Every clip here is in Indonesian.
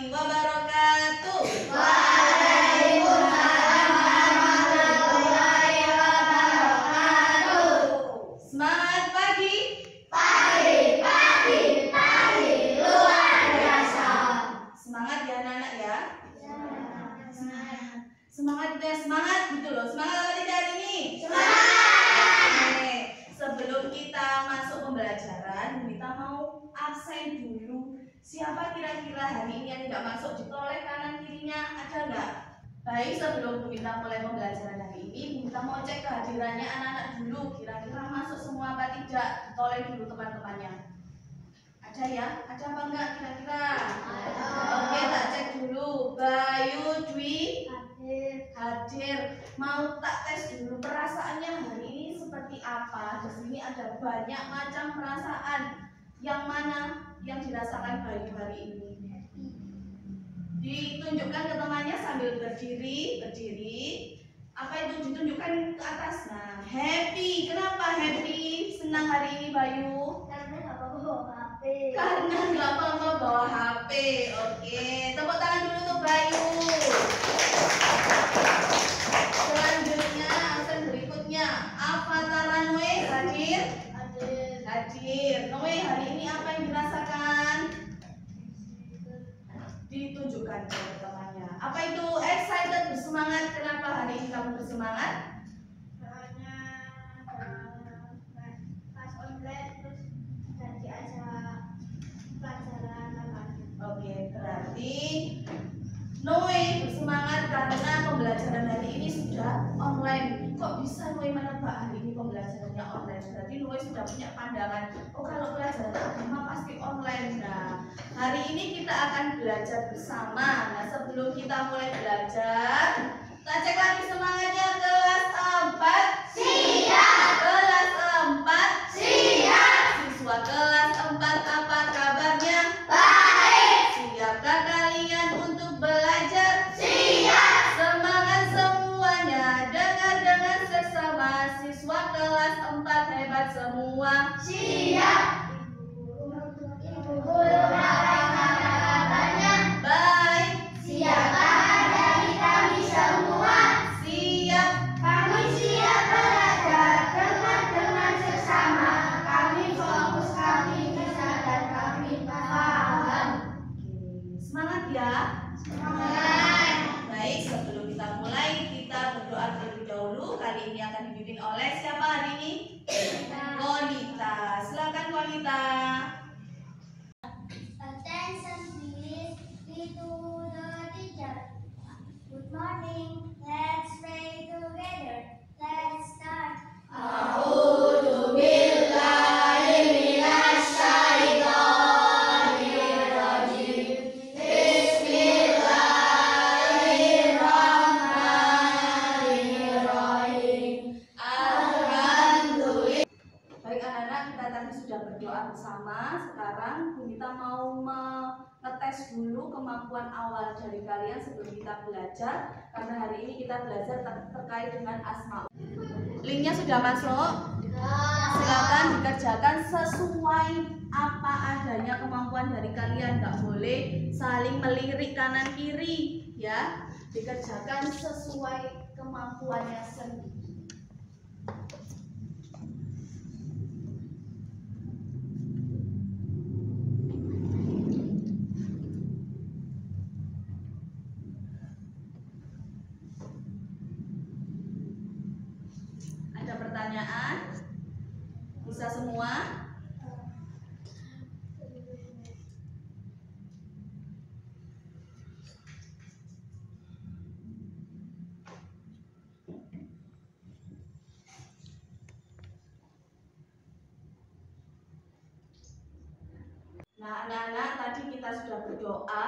warahmatullahi wabarakatuh. Waalaikumsalam warahmatullahi wabarakatuh. Semangat pagi. Pagi luar biasa. Semangat ya anak-anak ya. Semangat gitu loh. Semangat apa tidak hari ini? Oke. Sebelum kita masuk pembelajaran, kita mau absen dulu. Siapa kira-kira hari ini yang tidak masuk ditoleh kanan kirinya? Ada nggak? Baik, sebelum kita mulai pembelajaran hari ini, kita mau cek kehadirannya anak-anak dulu. Kira-kira masuk semua apa tidak? Ditoleh dulu teman-temannya. Ada ya? Ada apa enggak kira-kira? Oke, tak cek dulu. Bayu Dwi hadir. Mau tak tes dulu perasaannya hari ini seperti apa? Di sini ada banyak macam perasaan. Yang mana yang dirasakan Bayu hari ini? Ditunjukkan ke temannya sambil berdiri. Apa itu ditunjukkan ke atas? Nah, happy. Kenapa happy? Senang hari ini Bayu? Karena nggak apa-apa bawa HP. Oke, tepuk tangan dulu untuk Bayu. Selanjutnya, absen berikutnya, Avatar Noe hadir. Noe, hari ini apa yang dirasakan? Ditunjukkan ke temannya. Apa itu excited, bersemangat? Kenapa hari ini kamu bersemangat? Soalnya pas online terus jadi aja pelajaran apa? Oke, berarti Noe bersemangat karena pembelajaran hari ini sudah online. Kok bisa Noe menebak hari ini pembelajarannya online? Berarti Noe sudah punya pandangan, oh kalau pelajaran agama pasti online. Nah, hari ini kita akan belajar bersama. Nah, sebelum kita mulai belajar, kita cek lagi semangatnya. Kelas 4 Siap. Kelas 4 Siap. Siswa kelas 4, apa kabarnya? Baik. Siapkah kalian untuk belajar? Siap. Semangat semuanya. Dengar sesama siswa kelas 4 hebat semua. Siap. Ibu guru apa kabarnya? Baik. Siapkah dari kami semua? Siap. Kami siap belajar dengan sesama. Kami fokus, kami bisa dan kami paham. Oke, semangat ya. Semangat. Baik, sebelum kita mulai, kita berdoa terlebih dahulu. Kali ini akan dipimpin oleh siapa hari ini? Konita. Silakan Konita. Attention please, read to the teacher. Good morning, let's pray together. Let's start. A'udzu billahi minasy syaithanir rajim. Bismillahirrahmanirrahim. Alhamdulillah. Baik anak-anak, kita tadi sudah berdoa bersama. Sekarang kita mau ngetes dulu kemampuan awal dari kalian sebelum kita belajar. Karena hari ini kita belajar terkait dengan asma. Linknya sudah masuk. Silakan dikerjakan sesuai apa adanya kemampuan dari kalian. Nggak boleh saling melirik kanan kiri, ya. Dikerjakan sesuai kemampuannya sendiri. Ada pertanyaan? Bisa semua? Nah, anak-anak, tadi kita sudah berdoa.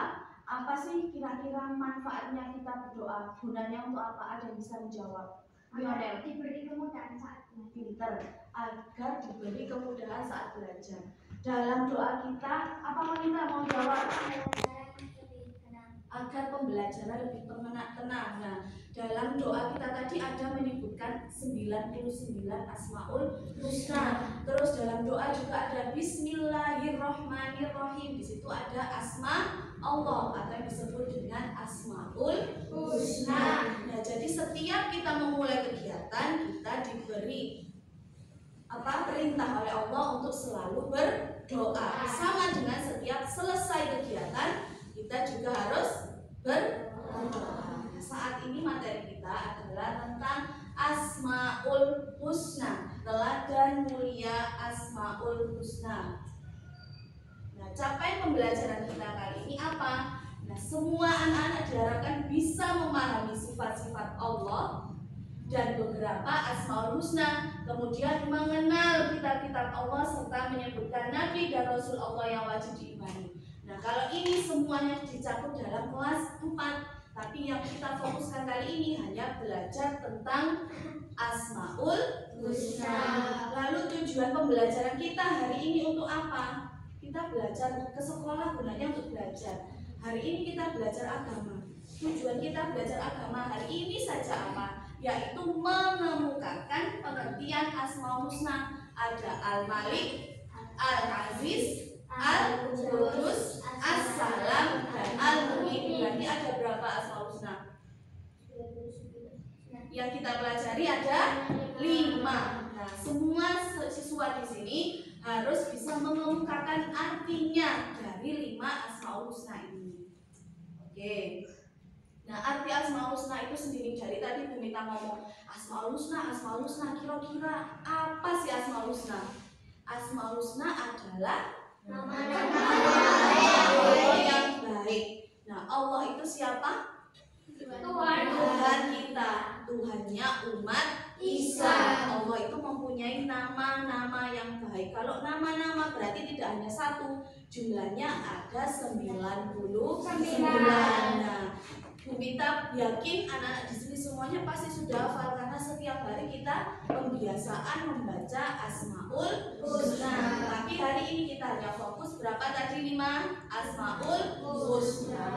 Apa sih kira-kira manfaatnya kita berdoa? Gunanya untuk apa? Ada yang bisa menjawab? Lionel, Diberi kemudahan saat pinter, agar diberi kemudahan saat belajar. Dalam doa kita, apa kita mau jawab? Agar pembelajaran lebih tenang. Nah, dalam doa kita tadi ada menyebutkan 99 Asmaul Husna. Terus dalam doa juga ada Bismillahirrohmanirrohim. Di situ ada asma Allah atau yang disebut dengan Asmaul Husna. Nah, jadi setiap kita memulai kegiatan kita diberi perintah oleh Allah untuk selalu berdoa. Sama dengan setiap selesai kegiatan kita juga harus berdoa. Nah, saat ini materi kita adalah tentang Asmaul Husna, teladan mulia Asmaul Husna. Nah, capaian pembelajaran kita kali ini apa? Nah, semua anak-anak diharapkan bisa memahami sifat-sifat Allah dan beberapa Asmaul Husna, kemudian mengenal kitab-kitab Allah serta menyebutkan Nabi dan Rasul Allah yang wajib diimani. Nah, kalau ini semuanya dicakup dalam kelas 4, tapi yang kita fokuskan kali ini hanya belajar tentang Asmaul Husna. Lalu tujuan pembelajaran kita hari ini untuk apa? Kita belajar ke sekolah gunanya untuk belajar. Hari ini kita belajar agama. Tujuan kita belajar agama hari ini saja apa? Yaitu mengemukakan pengertian Asmaul Husna. Ada Al-Malik, Al-Aziz, Al-Qudus, As-Salam, dan Al-Mu'min. Berarti ada berapa Asmaul Husna? Yang kita pelajari ada 5. Nah, semua siswa di sini harus bisa mengemukakan artinya dari 5 Asmaul Husna ini. Oke. Nah, arti Asmaul Husna itu sendiri dari tadi Bu Mita ngomong Asmaul Husna, kira-kira apa sih Asmaul Husna? Asmaul Husna adalah nama-nama Allah yang baik. Nah, Allah itu siapa? Tuhan kita, Tuhannya umat Islam. Allah itu mempunyai nama-nama yang baik. Kalau nama-nama berarti tidak hanya 1, jumlahnya ada 99. Nah, Bu Mita yakin anak-anak di sini semuanya pasti sudah hafal karena setiap hari kita pembiasaan membaca Asmaul Husna. Tapi hari ini kita hanya fokus berapa tadi 5 Asmaul Husna.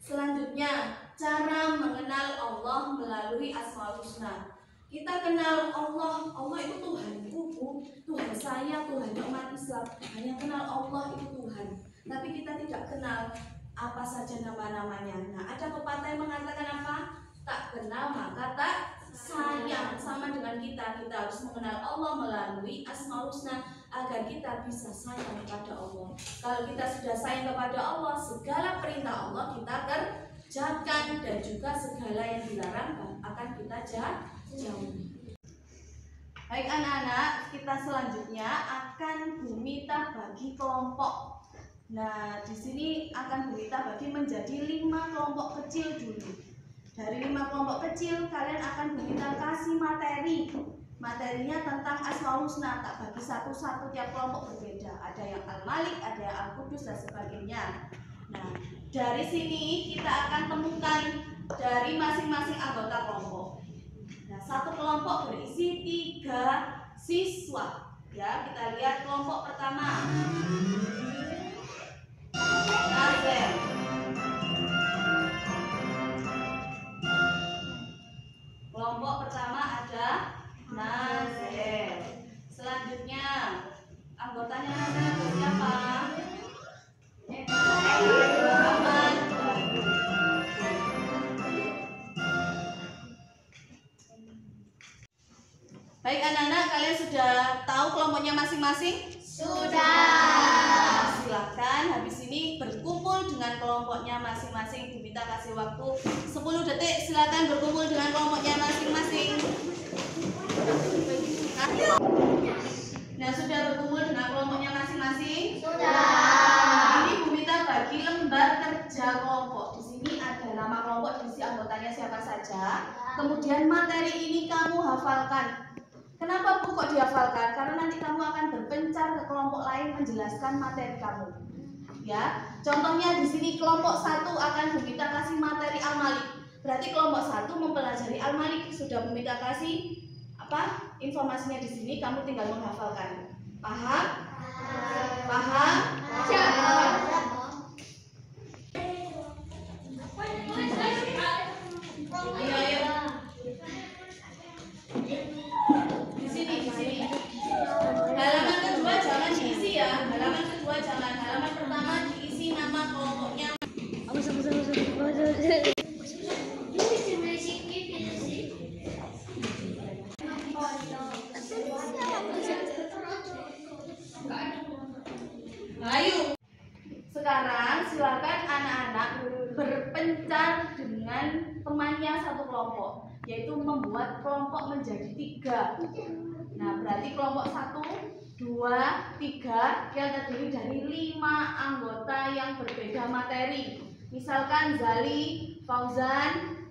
Selanjutnya, cara mengenal Allah melalui Asmaul Husna. Kita kenal Allah, Allah itu Tuhanku, Tuhan saya, Tuhan umat Islam. Hanya kenal Allah itu Tuhan. Tapi kita tidak kenal apa saja nama-namanya. Nah, ada pepatah yang mengatakan apa? Tak kenal maka tak sayang. Sama dengan kita harus mengenal Allah melalui Asmaul Husna agar kita bisa sayang kepada Allah. Kalau kita sudah sayang kepada Allah, segala perintah Allah kita kerjakan dan juga segala yang dilarang akan kita jauhi. Baik anak-anak, kita selanjutnya akan Bu Mita bagi kelompok. Nah, di sini akan Bu Mita bagi menjadi 5 kelompok kecil dulu. Dari 5 kelompok kecil, kalian akan Bu Mita kasih materi. Materinya tentang Asmaul Husna, tak bagi satu-satu, tiap kelompok berbeda. Ada yang Al-Malik, ada yang Al-Qudus dan sebagainya. Nah, dari sini kita akan temukan dari masing-masing anggota kelompok. Nah, satu kelompok berisi 3 siswa. Ya, kita lihat kelompok pertama. Nazel. Kelompok pertama ada Nazel. Selanjutnya anggotanya Nazel ada siapa? Muhammad. Baik anak-anak, kalian sudah tahu kelompoknya masing-masing? Sudah. Silahkan habis ini berkumpul dengan kelompoknya masing-masing. Bu Mita kasih waktu 10 detik. Silahkan berkumpul dengan kelompoknya masing-masing. Nah, sudah berkumpul dengan kelompoknya masing-masing? Sudah. Ini Bu Mita bagi lembar kerja kelompok. Di sini ada nama kelompok, diisi anggotanya siapa saja. Kemudian materi ini kamu hafalkan. Kenapa Bu kok dihafalkan? Karena nanti kamu akan berpencar ke kelompok lain menjelaskan materi kamu. Ya, contohnya di sini kelompok 1 akan Bu Mita kasih materi Al-Malik. Berarti kelompok 1 mempelajari Al-Malik. Sudah Bu Mita kasih informasinya di sini, kamu tinggal menghafalkan. Paham? Paham? Ayo. Di sini. Halaman kedua jangan diisi ya. Halaman kedua jangan Ayo. Sekarang silakan anak-anak berpencar dengan temannya satu kelompok, yaitu membuat kelompok menjadi 3. Nah, berarti kelompok 1, 2, 3 yang terdiri dari 5 anggota yang berbeda materi. Misalkan Zali, Fauzan,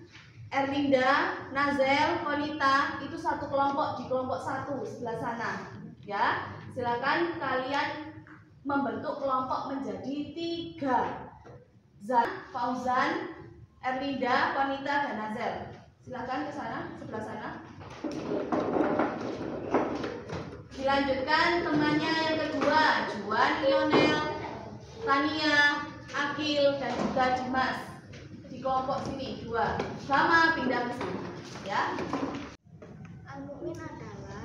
Erlinda, Nazel, Konita itu satu kelompok di kelompok 1 sebelah sana. Ya, silakan kalian membentuk kelompok menjadi 3. Zali, Fauzan, Erlinda, Konita, dan Nazel. Silakan ke sana, sebelah sana. Dilanjutkan temannya yang kedua, Juan, Lionel, Tania, Akil, dan juga Dimas. Di kelompok sini 2. Sama pindah ke sini, ya. Al-Mu'min adalah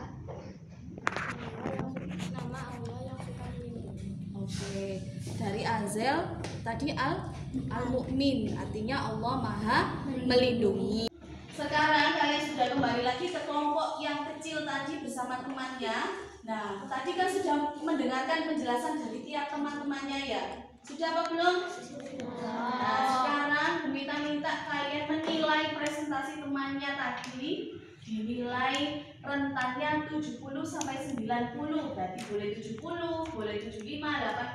nama Allah yang suka melindungi. Oke, dari Azel tadi Al-Mu'min, artinya Allah Maha melindungi. Sekarang kalian sudah kembali lagi ke kelompok yang kecil tadi bersama temannya. Nah, tadi kan sudah mendengarkan penjelasan dari tiap teman-temannya ya. Sudah apa belum? Nah, sekarang Bumita minta kalian menilai presentasi temannya tadi. Dinilai rentannya 70 sampai 90. Berarti boleh 70, boleh 75,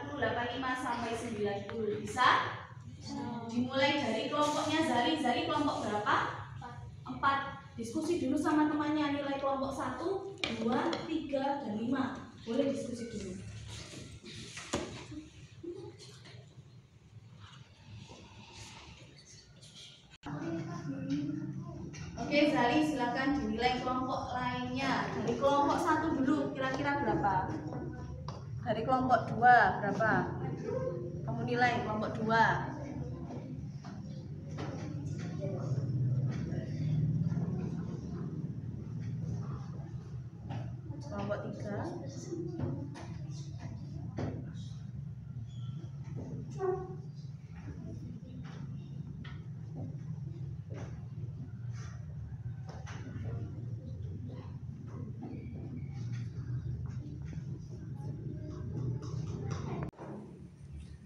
80, 85 sampai 90. Bisa? Dimulai dari kelompoknya Zari. Zari kelompok berapa? 4. Diskusi dulu sama temannya, nilai kelompok 1, 2, 3, dan 5. Boleh diskusi dulu. Oke, Zari silakan dinilai kelompok lainnya. Dari kelompok 1 dulu, kira-kira berapa? Dari kelompok 2 berapa? Kamu nilai kelompok 2. Kelompok 3.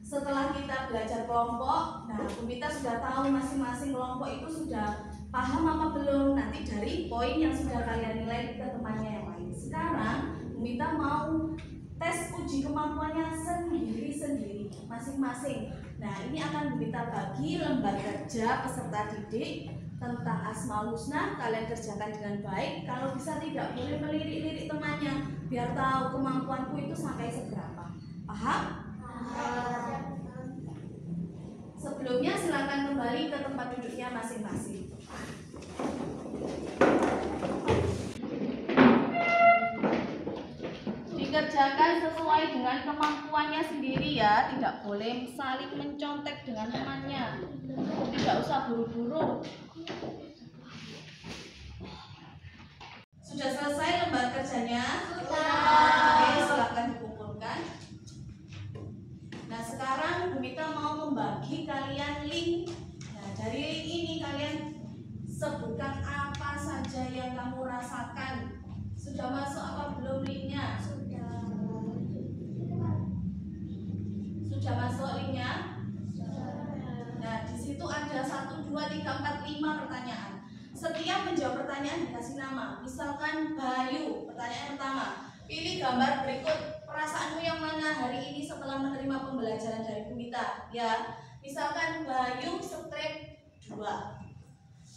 Setelah kita belajar kelompok, nah Bumita sudah tahu masing-masing kelompok itu sudah paham apa belum. Nanti dari poin yang sudah kalian nilai ke temannya yang lain. Sekarang Bumita mau tes uji kemampuannya sendiri-sendiri masing-masing. Nah, ini akan Bumita bagi lembar kerja peserta didik tentang Asmaul Husna. Kalian kerjakan dengan baik. Kalau bisa tidak boleh melirik-lirik temannya, biar tahu kemampuanku itu sampai seberapa. Paham? Sebelumnya silakan kembali ke tempat duduknya masing-masing. Dikerjakan sesuai dengan kemampuannya sendiri ya, tidak boleh saling mencontek dengan temannya. Tidak usah buru-buru. Sudah selesai lembar kerjanya? Oke, silakan dikumpulkan. Nah, sekarang Bumita mau membagi kalian link. Nah, dari link ini kalian sebutkan apa saja yang kamu rasakan. Sudah masuk apa belum linknya? Sudah masuk linknya? Nah, di situ ada 1, 2, 3, 4, 5 pertanyaan. Setiap menjawab pertanyaan dikasih nama. Misalkan Bayu, pertanyaan pertama. Pilih gambar berikut. Perasaanmu yang mana hari ini setelah menerima pembelajaran dari Bumita? Ya, misalkan Bayu strip 2.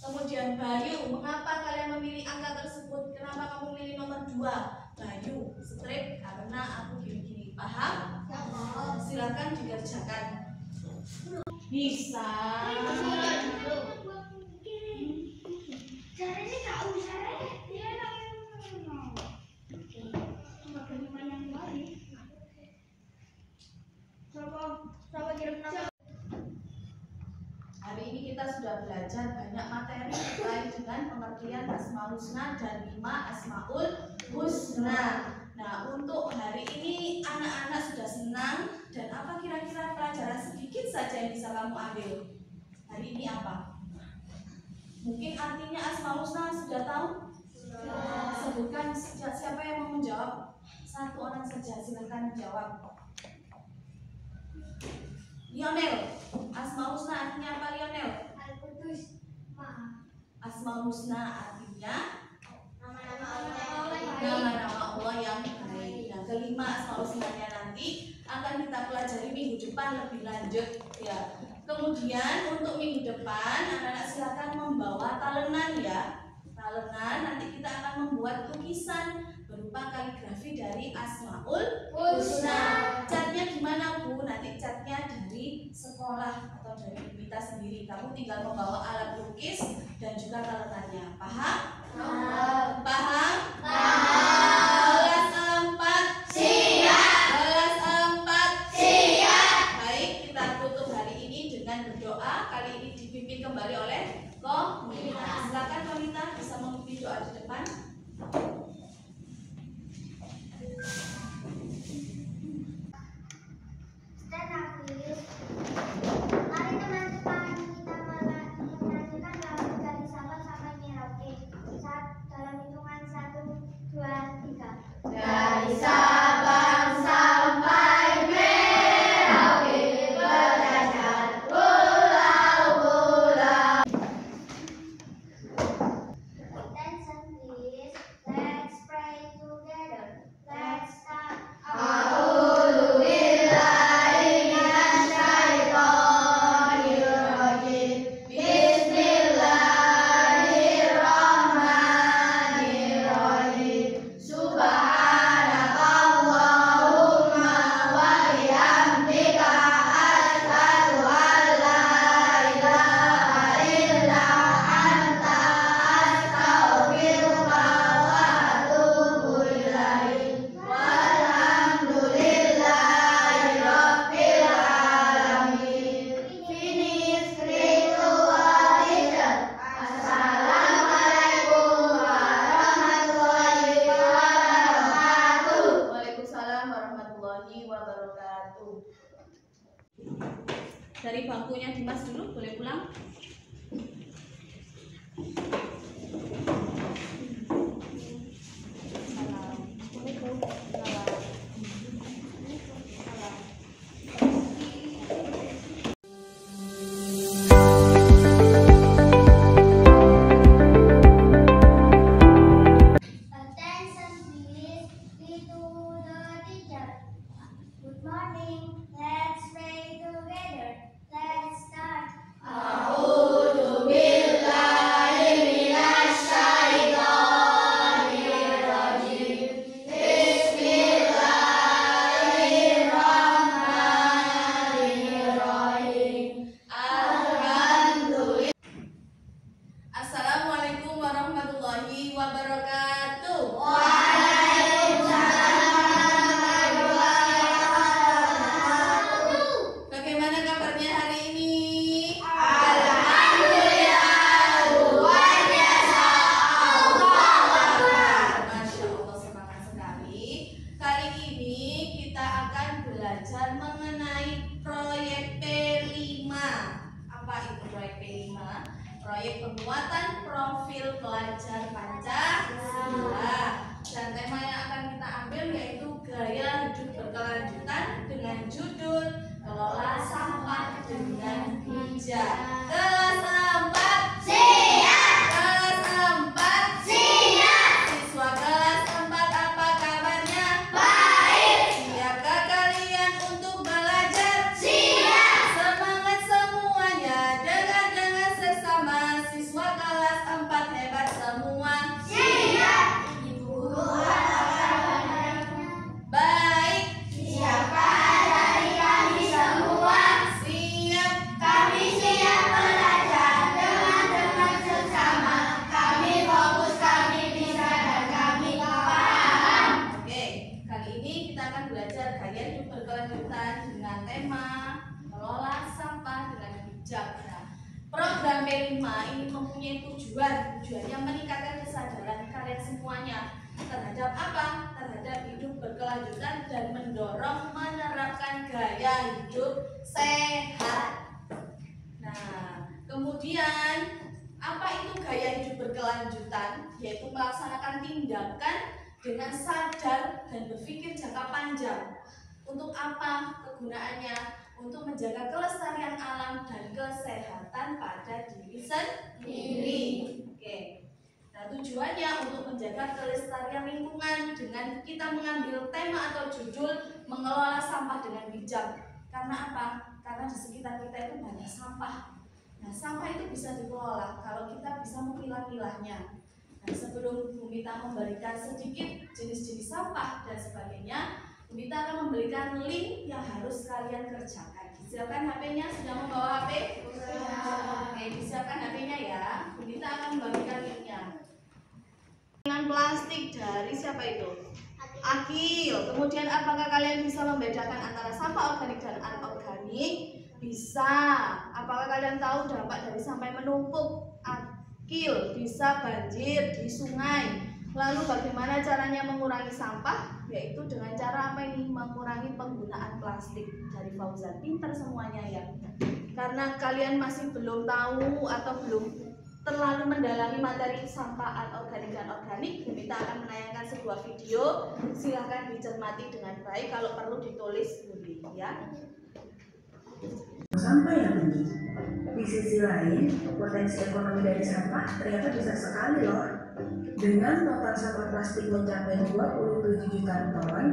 Kemudian Bayu, mengapa kalian memilih angka tersebut? Kenapa kamu memilih nomor 2? Bayu strip karena aku gini-gini. Paham? Silakan dikerjakan. Bisa. Hari ini kita sudah belajar banyak materi terkait dengan pengertian Asmaul Husna dan 5 Asmaul Husna. Nah, untuk hari ini anak-anak sudah senang. Dan apa kira-kira pelajaran sedikit saja yang bisa kamu ambil? Hari ini apa? Mungkin artinya Asmaul Husna sudah tahu? Sebutkan siapa yang mau menjawab? Satu orang saja, silakan menjawab. Lionel. Asmaul husna artinya apa, Lionel? Al-Qudus. Maha. Asmaul husna artinya Nama-nama Allah yang baik. nama-nama Allah yang baik. Nah, kelima asmaul husnanya nanti akan kita pelajari minggu depan lebih lanjut ya. Kemudian untuk minggu depan anak-anak silakan membawa talenan ya. Talenan nanti kita akan membuat lukisan berupa kaligrafi dari Asmaul Husna. Catnya gimana Bu? Nanti catnya dari sekolah atau dari kita sendiri. Kamu tinggal membawa alat lukis dan juga talenannya. Paham? Paham? Kelas 4 siap. Kelas 4 siap. Baik, kita tutup hari ini dengan berdoa. Kali ini dipimpin kembali oleh Komita. Silakan Komita bisa memimpin doa di depan. Stand up, please. Mari teman-teman kita menyanyikan lagu dari Sabang sampai Merauke. Dalam hitungan 1, 2, 3. Dari Sabang sampai Merauke, belajar pulau-pulau. Attention please. Let's pray together. Let's start. Waalaikumsalam warahmatullahi wabarakatuh. Dari bangkunya Dimas dulu, boleh pulang? Attention please. Read to the teacher. Good morning. Let's pray together. Let's start. Assalamualaikum warahmatullahi wabarakatuh. Bagaimana kabarnya hari ini? Masya Allah, semangat sekali. Kali ini kita akan belajar mengenai proyek P5. Apa itu proyek P5? Proyek penguatan profil pelajar Pancasila. Dan tema yang akan kita ambil yaitu gaya hidup berkelanjutan dengan judul Kelola Sampah dengan Bijak. Kelas 4 siap. Kelas 4 siap. Siswa kelas 4 apa kabarnya? Baik. Siapkah kalian untuk belajar? Siap. Semangat semuanya. Dengar sesama siswa kelas 4 hebat semua. Siap. Ibu apa Baik. Siapa dari kami semua? Siap. Kami siap belajar dengan sesama. Kami fokus, kami bisa, dan kami paham. Oke, kali ini kita akan belajar gaya hidup berkelanjutan dengan tema Kelola Sampah dengan Bijak. Nah, program P5 ini mempunyai tujuannya meningkatkan kesadaran kalian semuanya terhadap apa? Terhadap hidup berkelanjutan dan mendorong menerapkan gaya hidup sehat. Nah, kemudian apa itu gaya hidup berkelanjutan? Yaitu melaksanakan tindakan dengan sadar dan berpikir jangka panjang Untuk apa kegunaannya? Untuk menjaga kelestarian alam dan kesehatan pada diri sendiri. Oke. Nah, tujuannya untuk menjaga kelestarian lingkungan dengan kita mengambil tema atau judul mengelola sampah dengan bijak. Karena apa? Karena di sekitar kita itu banyak sampah. Nah, sampah itu bisa dikelola kalau kita bisa memilah-milahnya. Nah, sebelum Bu Mita memberikan sedikit jenis-jenis sampah dan sebagainya, Bu Mita akan memberikan link yang harus kalian kerjakan. Siapkan HP-nya, sudah membawa HP? Oke, disiapkan HP-nya ya. Bu Mita akan membagikan linknya. Dengan plastik dari siapa itu? Akil. Kemudian apakah kalian bisa membedakan antara sampah organik dan anorganik? Bisa. Apakah kalian tahu dampak dari sampah yang menumpuk? Akil. Bisa banjir di sungai. Lalu bagaimana caranya mengurangi sampah? Yaitu dengan cara apa ini? Mengurangi penggunaan plastik. Dari Fauzan. Pintar semuanya ya. Karena kalian masih belum tahu atau belum terlalu mendalami materi sampah anorganik dan organik, kita akan menayangkan sebuah video. Silahkan dicermati dengan baik, kalau perlu ditulis dulu ya. Sampah yang tinggi. Di sisi lain, potensi ekonomi dari sampah ternyata besar sekali loh. Dengan total sampah plastik mencapai 27 juta ton,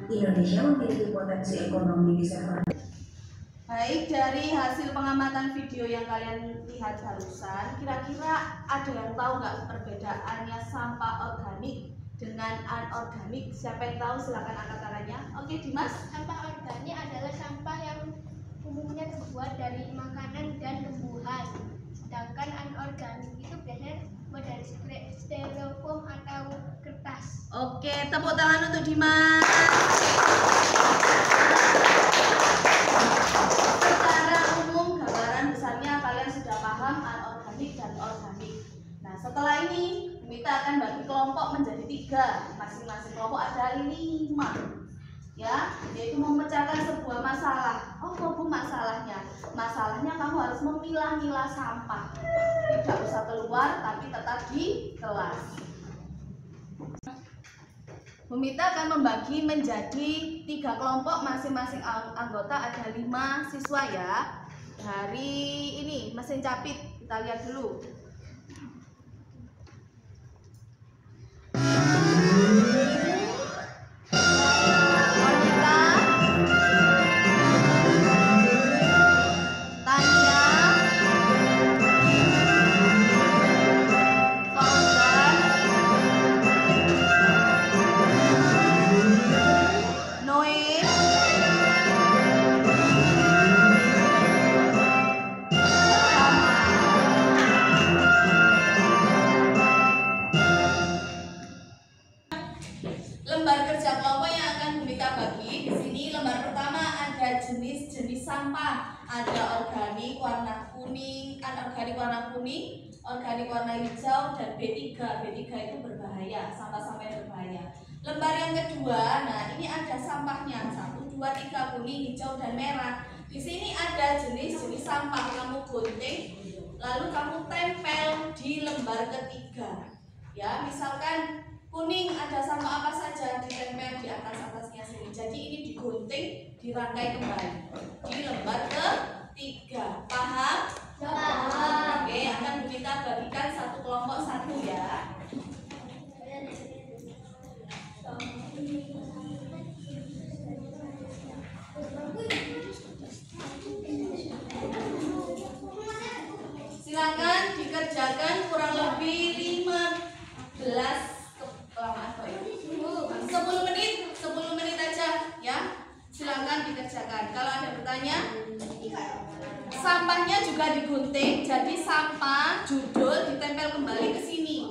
Indonesia memiliki potensi ekonomi di sektor. Baik, dari hasil pengamatan video yang kalian lihat barusan, kira-kira ada yang tahu nggak perbedaannya sampah organik dengan anorganik? Siapa yang tahu? Silakan angkat tangannya. Oke, Dimas. Sampah organik adalah sampah yang umumnya terbuat dari makanan dan tumbuhan. Sedangkan anorganik itu biasanya terbuat dari styrofoam atau kertas. Oke, tepuk tangan untuk Dimas. Secara umum gambaran besarnya kalian sudah paham anorganik dan organik. Nah, setelah ini kita akan bagi kelompok menjadi 3. Masing-masing kelompok ada 5. Ya, yaitu memecahkan sebuah masalah. Oh, Bu, masalahnya? Masalahnya kamu harus memilah-milah sampah. Tidak usah keluar, tapi tetap di kelas. Bu Mita akan membagi menjadi 3 kelompok, masing-masing anggota ada 5 siswa ya. Dari ini mesin capit, kita lihat dulu. Lembar kerja kelompok yang akan Bu Mita bagi di sini, lembar pertama ada jenis-jenis sampah. Ada organik warna kuning, anorganik warna kuning, organik warna hijau, dan B3. B3 itu berbahaya, sampah-sampah yang berbahaya. Lembar yang kedua, nah ini ada sampahnya 1, 2, 3, kuning, hijau, dan merah. Di sini ada jenis-jenis sampah, kamu gunting, lalu kamu tempel di lembar ketiga. Ya, misalkan kuning ada sampah apa saja ditempel di atasnya sini. Jadi ini digunting, dirangkai kembali di lembar ketiga. Paham? Paham. Oke, akan kita bagikan satu kelompok satu ya. Silakan dikerjakan kurang lebih 15 10 menit aja ya. Silakan dikerjakan. Kalau ada bertanya, sampahnya juga digunting, jadi sampah judul ditempel kembali ke sini.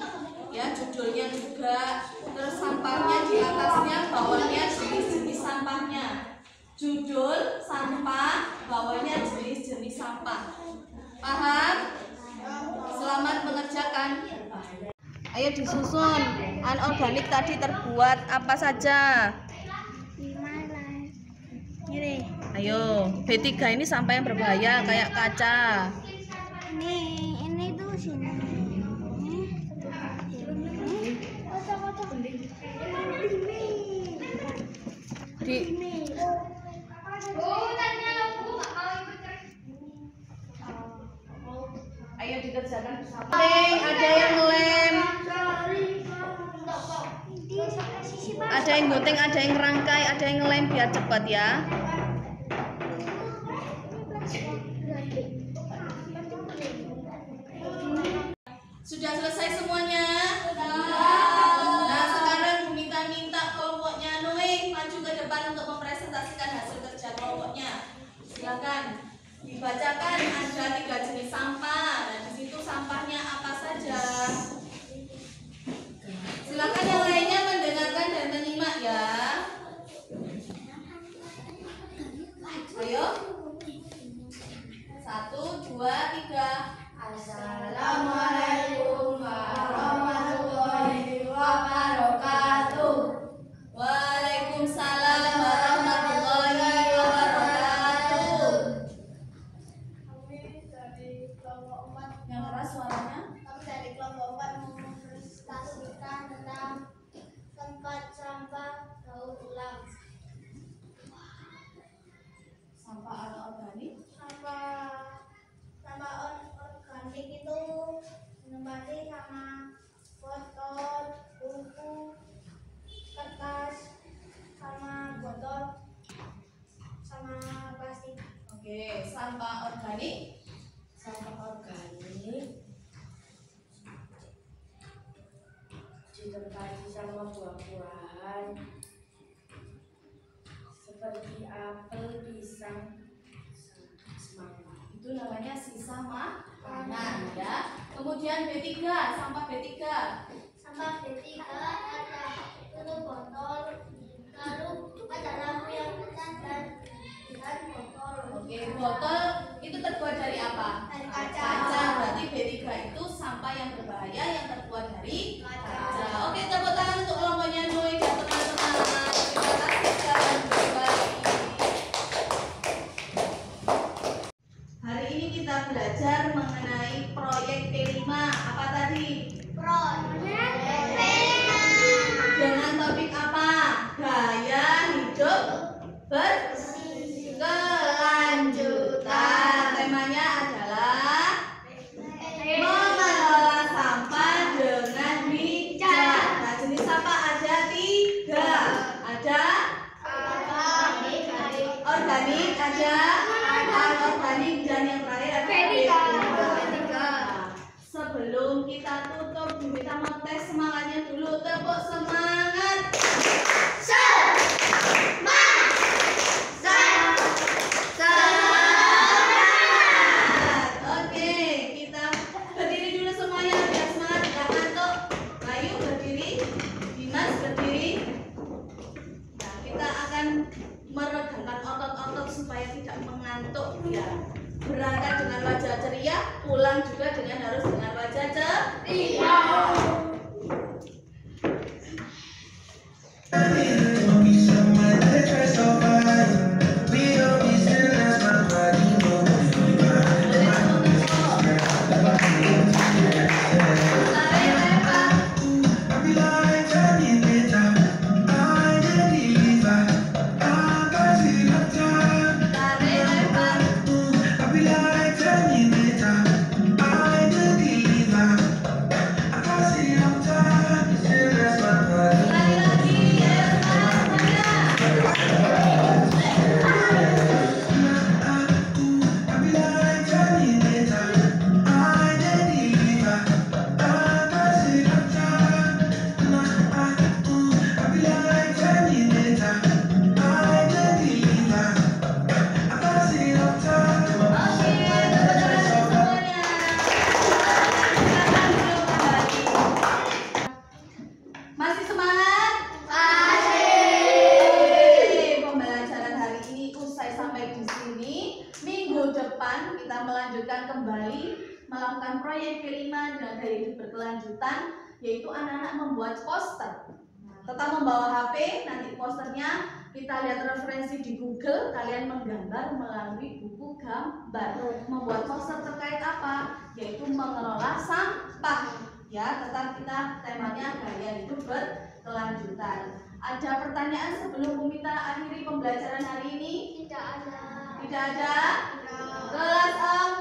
Ya, judulnya juga, terus sampahnya di atasnya, bawahnya jenis-jenis sampahnya. Judul sampah, bawahnya jenis-jenis sampah. Paham? Selamat mengerjakan. Ayo disusun. Anorganik tadi terbuat apa saja? Ini. Ayo, B3 ini sampah yang berbahaya kayak kaca. Ini tuh sini. dikerjakan bersama. Ada yang ngelem, ada yang gunting, ada yang rangkai, ada yang ngelem biar cepat ya. Sudah selesai semuanya? Nah, sekarang Bu minta kelompoknya Noe maju ke depan untuk mempresentasikan hasil kerja kelompoknya. Silakan dibacakan, ada 3 jenis sampah. Nah, di situ sampahnya apa saja? Silakan yang lainnya mendengarkan dan menyimak ya. Ayo. 1, 2, 3. Assalamualaikum warahmatullahi wabarakatuh. Waalaikumsalam warahmatullahi wabarakatuh. Kami dari kelompok 4. Yang keras suaranya. Kami dari kelompok 4 mempresentasikan tentang tempat sampah daur ulang. Sampah anorganik. Sampah organik itu menempati sama botol, buku, kertas, sama botol, sama plastik. Oke, sampah organik. Sampah organik ditempati sama buah-buahan seperti apel, pisang, semangka. Itu namanya sisa makanan ya. Kemudian B3, sampah B3. Sampah B3 ada itu botol, lalu ada lampu yang pecah dan botol. Oke, botol itu terbuat dari apa? Dari kaca. Kaca. Berarti B3 itu sampah yang berbahaya yang terbuat dari kaca. Oke, tepuk tangan untuk kelompoknya Noe dan teman-teman. Terima kasih dan berbagi. Hari ini kita belajar mengenai proyek P5. Apa tadi? Dengan topik apa? Gaya hidup berkelanjutan. Temanya adalah mengelola sampah dengan bijak. Nah, jenis sampah ada 3. Ada organik, ada anorganik, dan yang terakhir ada B3. Sebelum kita tutup, kita mau tes semangatnya dulu. Tepuk semangat. Oke, kita berdiri dulu semuanya biar semangat, nggak ngantuk. Bayu berdiri, Dimas berdiri. Nah, kita akan meregangkan otot-otot supaya tidak mengantuk ya. Berangkat dengan wajah ceria, pulang juga harus dengan wajah ceria. Masih semangat? Pembelajaran hari ini usai sampai di sini. Minggu depan kita melanjutkan kembali melakukan proyek kelima dengan gaya hidup berkelanjutan, yaitu anak-anak membuat poster. Tetap membawa HP, nanti posternya kita lihat referensi di Google, kalian menggambar melalui buku gambar. Membuat poster terkait apa? Yaitu mengelola sampah. Ya, tetap kita temanya gaya hidup berkelanjutan. Ada pertanyaan sebelum Bu Mita akhiri pembelajaran hari ini? Tidak ada. Tidak ada? Kelas 4.